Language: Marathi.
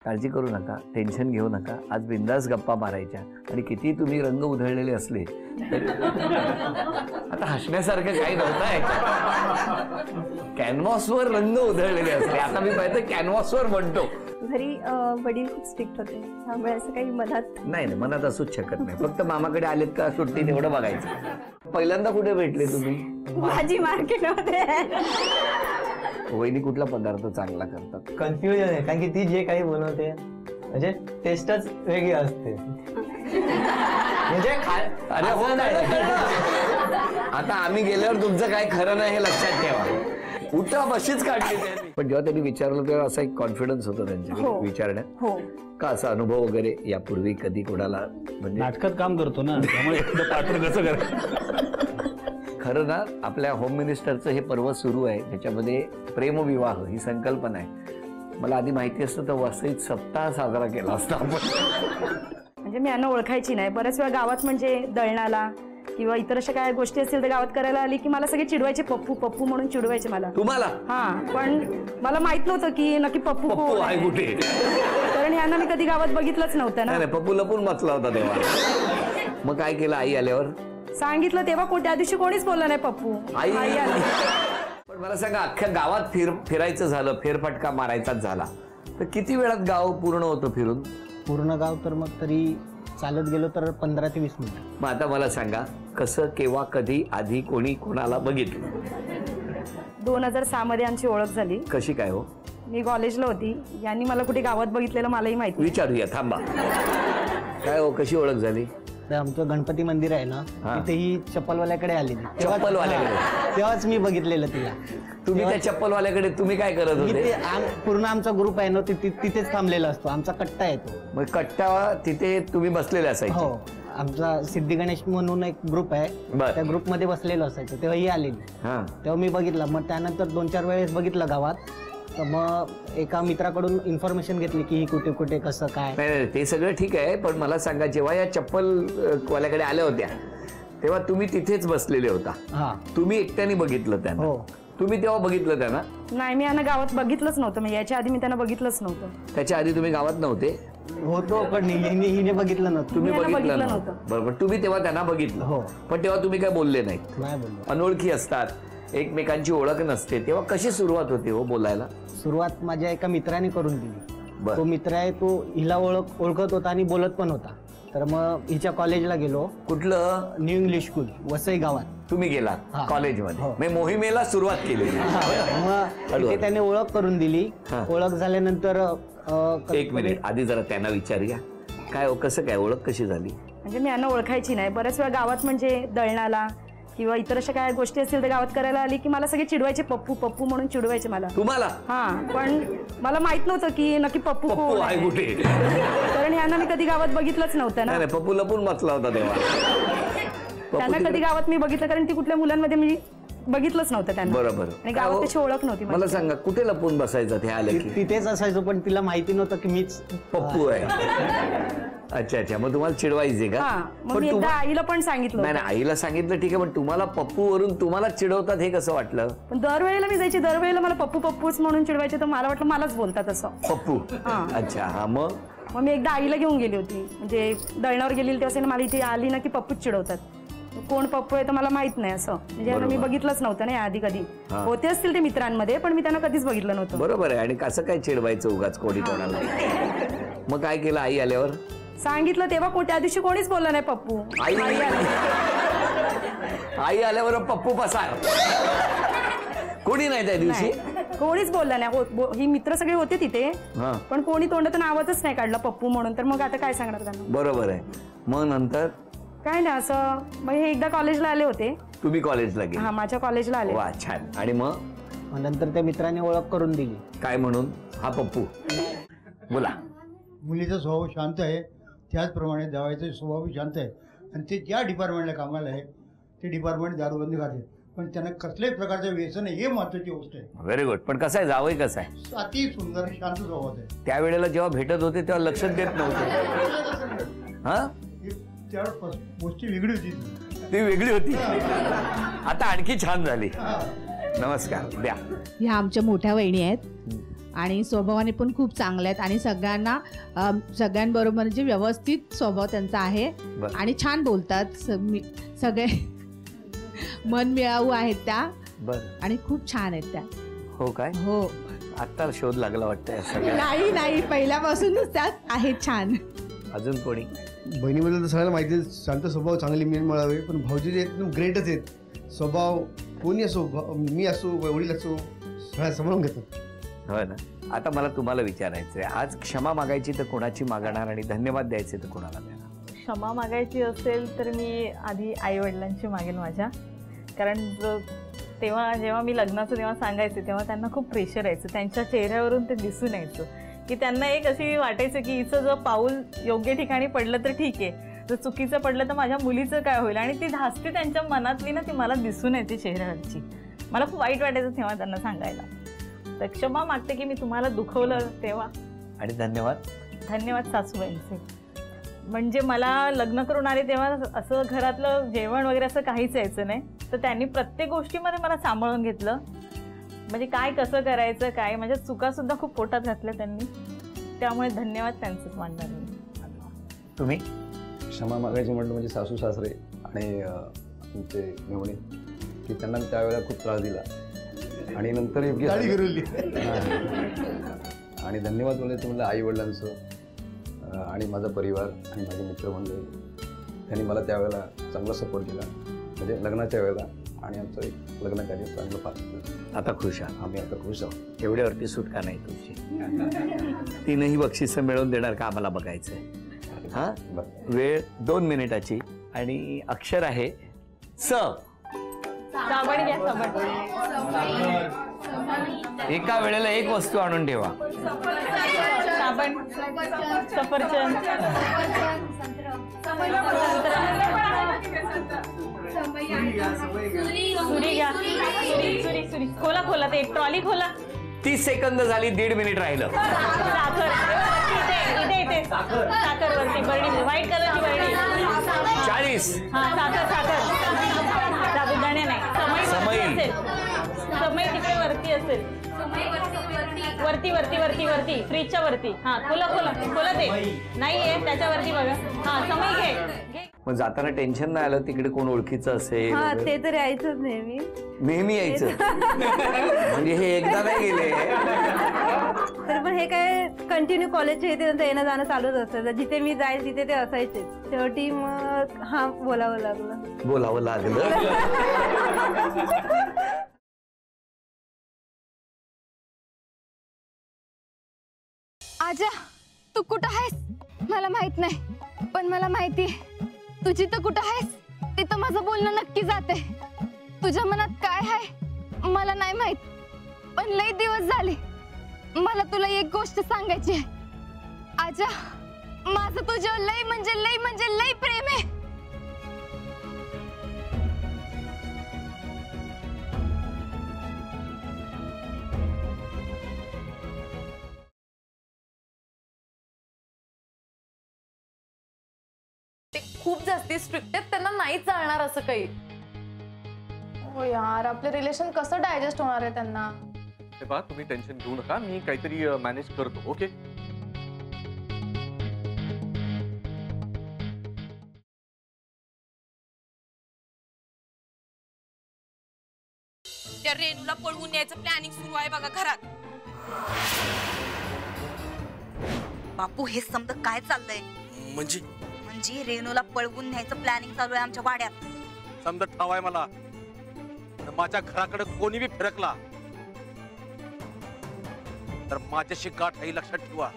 काळजी करू नका, टेन्शन घेऊ नका. आज बिंदास गप्पा मारायच्या आणि किती तुम्ही रंग उधळलेले असले तरी आता हसण्यासारखं काही नव्हतं. कॅनव्हासवर रंग उधळलेले असले. आता मी पाहिजे कॅनव्हासवर म्हणतो. घरी वडील खूप स्ट्रिक्ट होते, त्यामुळे असं काही मनात नाही मनात असूच शकत नाही. फक्त मामाकडे आलेत का सुट्टीत एवढं बघायचं. पहिल्यांदा कुठे भेटले तुम्ही? भाजी मार्केटमध्ये. वहिनी कुठला पदार्थ चांगला करतात? कन्फ्युजन आहे, कारण की ती जे काही बनवते म्हणजे टेस्टच वेगळी असते. म्हणजे अरे हो नाही. आता आम्ही गेल्यावर तुमचं काय खरं नाही हे लक्षात ठेवा. उठा बशीच काढली त्यांनी. पण जेव्हा त्यांनी विचारलं तेव्हा असा एक कॉन्फिडन्स होता त्यांच्या विचारण्यात. हो का असा अनुभव वगैरे यापूर्वी कधी कोणाला म्हणजे नाटकात काम करतो ना, त्यामुळे पाठवून कसं करायचं. खरं ना आपल्या होम मिनिस्टरचं हे पर्व सुरू आहे, त्याच्यामध्ये प्रेमविवाह ही संकल्पना आहे. मला आधी माहिती असतं तर वसईत सप्ताह साजरा केला असता आपण. म्हणजे मी यांना ओळखायची नाही. बऱ्याच वेळा गावात म्हणजे दळणाला किंवा इतर अशा काय गोष्टी असतील तर गावात करायला आली की मला सगळे चिडवायचे, पप्पू पप्पू म्हणून चिडवायचे मला. तुम्हाला? हा, पण मला माहित नव्हतं की नक्की पप्पू पप्पू आहे कुठे, कारण यांना मी कधी गावात बघितलंच नव्हतं ना. नाही पप्पू लपून बसला होता तेव्हा. मग काय केलं आई आल्यावर? सांगितलं तेव्हा त्या दिवशी कोणीच बोललं नाही पप्पू. आई आली. पण मला सांगा, अख्ख्या गावात फिरायचं झालं, फेरफटका मारायचाच झाला तर किती वेळात गाव पूर्ण होतं फिरून? पूर्ण गाव तर मग तरी चालत गेलो तर 15 ते 20 मिनिटं. मग आता मला सांगा, कसं केव्हा कधी आधी कोणी कोणाला बघितलं? 2006 मध्ये आमची ओळख झाली. कशी काय हो? मी कॉलेजला होती, यांनी मला कुठे गावात बघितलेलं मलाही माहिती. विचारूया थांबा. काय हो, कशी ओळख झाली? तर आमचं गणपती मंदिर आहे ना, तिथे ही चप्पलवाल्याकडे आली. चप्पलवाल्याकडे? तेव्हाच मी बघितलेलं तिला. तुम्ही त्या चप्पलवाल्याकडे तुम्ही काय करत होते? पूर्ण आमचा ग्रुप आहे ना, तिथेच थांबलेला असतो. आमचा कट्टा येतो. मग कट्टा तिथे तुम्ही बसलेले असायचे? हो, आमचा सिद्धी गणेश म्हणून एक ग्रुप आहे, त्या ग्रुप मध्ये बसलेलो असायचं. तेव्हा ही आलेली, तेव्हा मी बघितलं. मग त्यानंतर 2-4 वेळेस बघितलं गावात. तर मग एका मित्राकडून इन्फॉर्मेशन घेतली की ही कुठे कुठे कसं काय. नाही ते सगळं ठीक आहे, पण मला सांगा, जेव्हा या चप्पलवाल्याकडे आल्या होत्या तेव्हा तुम्ही तिथेच बसलेले होता. हा, तुम्ही एकट्याने बघितलं त्यांना? हो. तुम्ही तेव्हा बघितलं त्यांना? नाही, मी यांना गावात बघितलंच नव्हतं. म्हणजे याच्या आधी मी त्यांना बघितलंच नव्हतं. त्याच्या आधी तुम्ही गावात नव्हते? होतो, पण हिने बघितलं नव्हतं. तुम्ही मी बघितलं बघितलं नव्हतं? बरोबर. तुम्ही तेव्हा त्यांना बघितलं? हो. पण तेव्हा तुम्ही काय बोलले नाहीत? नाही बोललो. अनोळखी असतात, एकमेकांची ओळख नसते, तेव्हा कशी सुरुवात होते हो बोलायला? सुरुवात माझ्या एका मित्राने करून दिली. बरं. तो मित्र आहे, तो हिला ओळखत होता आणि बोलत पण होता. तर मग हिच्या कॉलेजला गेलो. कुठलं? न्यू इंग्लिश स्कूल, वसई गावात. तुम्ही गेला हा. कॉलेजमध्ये? हो. मी मोहिमेला सुरुवात केली. मग तिथे त्याने ओळख करून दिली. ओळख झाल्यानंतर एक मिनिट, आधी जरा त्यांना विचारूया. काय हो, कसं काय ओळख कशी झाली? म्हणजे मी यांना ओळखायची नाही. बऱ्याच वेळा गावात म्हणजे दळणाला किंवा इतर अशा काय गोष्टी असतील तर गावात करायला आली की मला सगळे चिडवायचे, पप्पू पप्पू म्हणून चिडवायचे मला. तुम्हाला? हा, पण मला माहित नव्हतं की नक्की पप्पू आहे कुठे, कारण यांना मी कधी गावात बघितलंच नव्हतं ना. नाही पप्पू लपून बसला होता तेव्हा. त्यांना कधी गावात मी बघितलं, कारण ती कुठल्या मुलांमध्ये मी बघितलंच नव्हतं त्यांना. बरोबर. आणि गावात त्याची ओळख नव्हती. मला सांगा, कुठे लपून बसायचं ते आले की? तिथेच असायचो, पण तिला माहिती नव्हतं की मीच पप्पू आहे. अच्छा अच्छा, मग तुम्हाला चिडवायचे का? मग मी एकदा आईला पण सांगितलं. नाही आईला सांगितलं ठीक आहे, पण तुम्हाला पप्पू वरून तुम्हाला चिडवतात हे कसं वाटलं? पण दरवेळेला मी जायची, दरवेळेला मला पप्पू पप्पूच म्हणून चिडवायचे, तर मला वाटलं मलाच बोलतात असं. पप्पू? अच्छा. हा, मग मी एकदा आईला घेऊन गेली होती, म्हणजे दळणावर गेलेली तेव्हा मला इथे आली ना की पप्पूच चिडवतात. कोण पप्पू आहे तर मला माहित नाही असं. म्हणजे मी बघितलंच नव्हतं ना आधी कधी. होते असतील ते मित्रांमध्ये, पण मी त्यांना कधीच बघितलं नव्हतं. बरोबर आहे. आणि कसं काय चिडवायचं उगाच कोणी कोणाला? मग काय केलं आई आल्यावर? सांगितलं तेव्हा त्या दिवशी कोणीच बोललं नाही पप्पू. आई आल्यावर पप्पू पसार कोणी नाही त्या दिवशी? कोणीच बोललं नाही. ही मित्र सगळे होते तिथे, पण कोणी तोंडातून आवाजच नाही काढला पप्पू म्हणून. तर मग आता काय सांगणार त्यांना? बरोबर आहे. मग नंतर काय नाही असं. मग हे एकदा कॉलेजला आले होते. तुम्ही कॉलेजला गेले? हा, माझ्या कॉलेजला आले. वा, छान. आणि मग नंतर त्या मित्राने ओळख करून दिली. काय म्हणून? हा पप्पू. बोला. मुलीचा स्वभाव शांत आहे, त्याचप्रमाणे जावयाचा स्वभाव शांत आहे. आणि ते ज्या डिपार्टमेंटला कामाला आहे ते डिपार्टमेंट दारूबंदी खाते, पण त्यांना कसल्याही प्रकारचं व्यसन आहे, हे महत्वाची गोष्ट आहे. Very good. पण कसं आहे, जावई कसं आहे? अति सुंदर शांत स्वभाव आहे. त्यावेळेला जेव्हा भेटत होते तेव्हा लक्षात देत नव्हते. हा, त्यावेळेस गोष्टी वेगळी होती. ती वेगळी होती. आता आणखी छान झाली. नमस्कार. द्या. ह्या आमच्या मोठ्या वहिनी आहेत. आणि स्वभावाने पण खूप चांगले आहेत आणि सगळ्यांबरोबर म्हणजे व्यवस्थित स्वभाव त्यांचा आहे आणि छान बोलतात. सगळे मन मिळावू आहेत त्या आणि खूप छान आहेत त्या. हो काय? हो. आता शोध लागला वाटतंय. नाही पहिल्यापासूनच त्या आहेत छान. अजून कोणी? बहिणीबद्दल तर सगळ्याला माहिती आहे, शांत स्वभाव, चांगली मेन मिळावे. पण भाऊजी जे एकदम ग्रेटच आहेत. स्वभाव कोणी असो, मी असो, वडील असो, सगळ्या सांभाळून घेतात. हो ना. आता मला तुम्हाला विचारायचंय, आज क्षमा मागायची तर कोणाची मागणार आणि धन्यवाद द्यायचे तर कोणाला देणार? क्षमा मागायची असेल तर मी आधी आईवडिलांची मागेन माझ्या. कारण तेव्हा जेव्हा मी लग्नाचं तेव्हा सांगायचे तेव्हा त्यांना खूप प्रेशर यायचं. त्यांच्या चेहऱ्यावरून ते दिसून यायचं की त्यांना एक अशी वाटायचं की हिचं जर पाऊल योग्य ठिकाणी पडलं तर ठीक आहे, जर चुकीचं पडलं तर माझ्या मुलीचं काय होईल. आणि ती धास्ती त्यांच्या मनातली ना ती मला दिसून येते चेहऱ्यावरची. मला खूप वाईट वाटायचं तेव्हा त्यांना सांगायला. तर क्षमा मागते की मी तुम्हाला दुखवलं तेव्हा. आणि धन्यवाद सासूबाईंचे. म्हणजे मला लग्न करून आले तेव्हा असं घरातलं जेवण वगैरे असं काहीच यायचं नाही, तर त्यांनी प्रत्येक गोष्टीमध्ये मला सांभाळून घेतलं. म्हणजे काय कसं करायचं काय, माझ्या चुकासुद्धा खूप पोटात घातल्या त्यांनी. त्यामुळे धन्यवाद त्यांचंच मानणार मी. तुम्ही? क्षमा मागायची म्हटलं म्हणजे सासू सासरे आणि तुमचे मेहुणे की त्यांना त्यावेळेला खूप त्रास दिला आणि नंतर योग्य आणि धन्यवाद बोलायचं म्हटलं आई वडिलांचं आणि माझा परिवार आणि माझे मित्रमंडळी, त्यांनी मला त्यावेळेला चांगला सपोर्ट केला. म्हणजे लग्नाच्या वेळेला आणि आमचं एक लग्न कार्य चांगलं पार पडलं. आता खुश आहात? आम्ही आता खुश आहोत. एवढ्यावरती सुटका नाही तुमची. तीनही बक्षिसं मिळवून देणार का आम्हाला बघायचंय. हा, वेळ 2 मिनिटाची आणि अक्षर आहे स. साबण घ्या, साबण. एका वेळेला एक वस्तू आणून ठेवा. साबण, सफरचंद, सुरी घ्या. सुरी खोला ते ट्रॉली खोला. 30 सेकंद झाली, 1.5 मिनिट राहिलं. साखर इथे साखर वरती बरणी, व्हाईट कलरची बरणी. 40. हा, साखर साबुदाणे नाही. समय तिकडे वरती असेल. वरती फ्रीजच्या वरती. हा, खोला ते नाहीये त्याच्यावरती बघा. हा, समय घे. मग जाताना टेन्शन नाही आलं तिकडे कोण ओळखीचं असेल? हा, ते तर यायचंच नेहमी यायचं. म्हणजे हे एकदा नाही गेले तर पण हे काय कंटिन्यू कॉलेजच्या इथे नंतर येणं जाणं चालूच असतं. जिथे मी जाईल तिथे ते असायचे. शेवटी मग हा बोलावं लागलं. आजा, तू कुठं आहेस मला माहित नाही, पण मला माहिती तू जिथं कुठं आहेस तिथं माझं बोलणं नक्की जाते. तुझ्या मनात काय आहे मला नाही माहित, पण लई दिवस झाले मला तुला एक गोष्ट सांगायची आहे. आजा, माझं तुझ्यावर लई म्हणजे लई प्रेम आहे. ते खूप जास्ती स्ट्रिक्ट आहेत, त्यांना नाही चालणार असं काही. हो यार, आपले रिलेशन कसं डायजेस्ट होणार आहे त्यांना. हे बा, तुम्ही टेन्शन घेऊ नका, मी काहीतरी मॅनेज करतो. ओके. त्या रेणूला पळवून न्यायचं प्लॅनिंग सुरू आहे बघा घरात. बापू, हे समजा काय चाललंय? म्हणजे रेणूला पळवून न्यायचं प्लॅनिंग चालू आहे आमच्या वाड्यात. समजा ठाव आहे मला, माझ्या घराकडे कोणी बी फिरकला तर माझ्याशी गाठ आहे, लक्षात ठेवा.